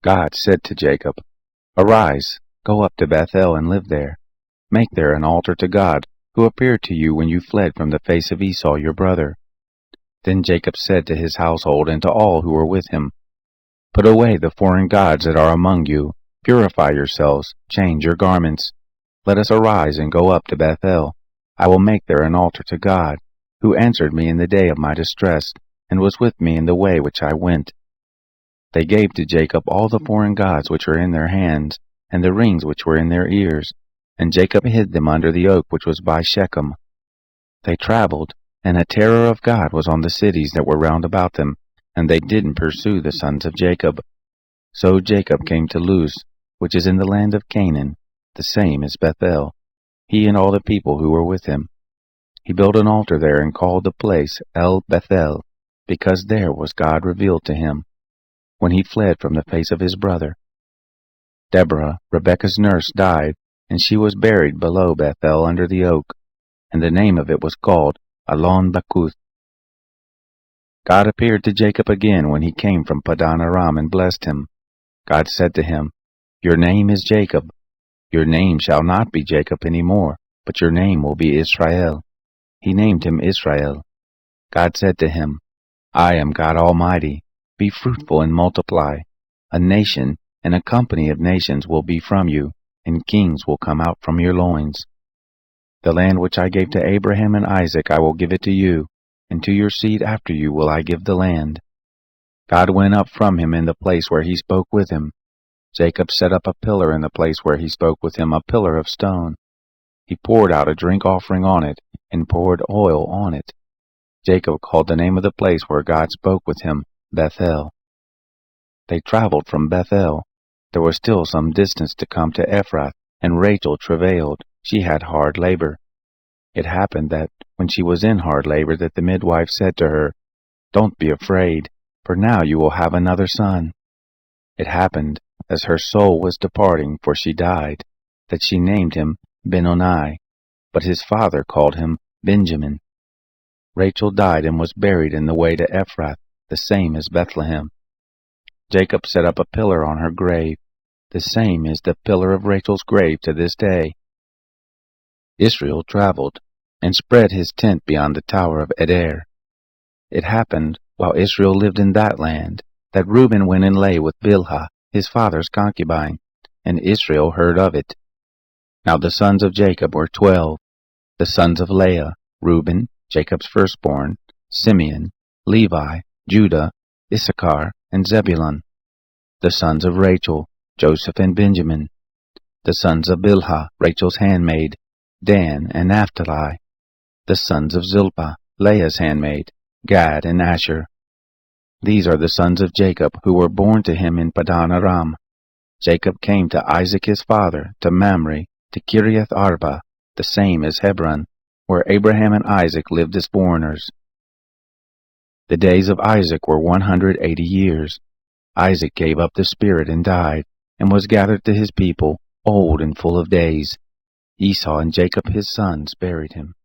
God said to Jacob, "Arise, go up to Bethel and live there. Make there an altar to God, who appeared to you when you fled from the face of Esau your brother." Then Jacob said to his household and to all who were with him, "Put away the foreign gods that are among you. Purify yourselves, change your garments. Let us arise and go up to Bethel. I will make there an altar to God, who answered me in the day of my distress, and was with me in the way which I went." They gave to Jacob all the foreign gods which were in their hands, and the rings which were in their ears, and Jacob hid them under the oak which was by Shechem. They traveled, and a terror of God was on the cities that were round about them, and they didn't pursue the sons of Jacob. So Jacob came to Luz, which is in the land of Canaan, the same as Bethel, he and all the people who were with him. He built an altar there and called the place El Bethel, because there was God revealed to him, when he fled from the face of his brother. Deborah, Rebekah's nurse, died, and she was buried below Bethel under the oak, and the name of it was called Alon Bakuth. God appeared to Jacob again when he came from Padan Aram and blessed him. God said to him, "Your name is Jacob. Your name shall not be Jacob any more, but your name will be Israel." He named him Israel. God said to him, "I am God Almighty. Be fruitful and multiply. A nation and a company of nations will be from you, and kings will come out from your loins. The land which I gave to Abraham and Isaac I will give it to you, and to your seed after you will I give the land." God went up from him in the place where he spoke with him. Jacob set up a pillar in the place where he spoke with him, a pillar of stone. He poured out a drink offering on it, and poured oil on it. Jacob called the name of the place where God spoke with him Bethel. They traveled from Bethel. There was still some distance to come to Ephrath, and Rachel travailed. She had hard labor. It happened that, when she was in hard labor, that the midwife said to her, "Don't be afraid, for now you will have another son." It happened, as her soul was departing, for she died, that she named him Benoni, but his father called him Benjamin. Rachel died and was buried in the way to Ephrath, the same as Bethlehem. Jacob set up a pillar on her grave. The same is the pillar of Rachel's grave to this day. Israel traveled, and spread his tent beyond the tower of Eder. It happened, while Israel lived in that land, that Reuben went and lay with Bilhah, his father's concubine, and Israel heard of it. Now the sons of Jacob were 12. The sons of Leah, Reuben, Jacob's firstborn, Simeon, Levi, Judah, Issachar, and Zebulun. The sons of Rachel, Joseph and Benjamin. The sons of Bilhah, Rachel's handmaid, Dan and Naphtali. The sons of Zilpah, Leah's handmaid, Gad and Asher. These are the sons of Jacob who were born to him in Padan Aram. Jacob came to Isaac his father, to Mamre, to Kiriath Arba, the same as Hebron, where Abraham and Isaac lived as foreigners. The days of Isaac were 180 years. Isaac gave up the spirit and died, and was gathered to his people, old and full of days. Esau and Jacob his sons buried him.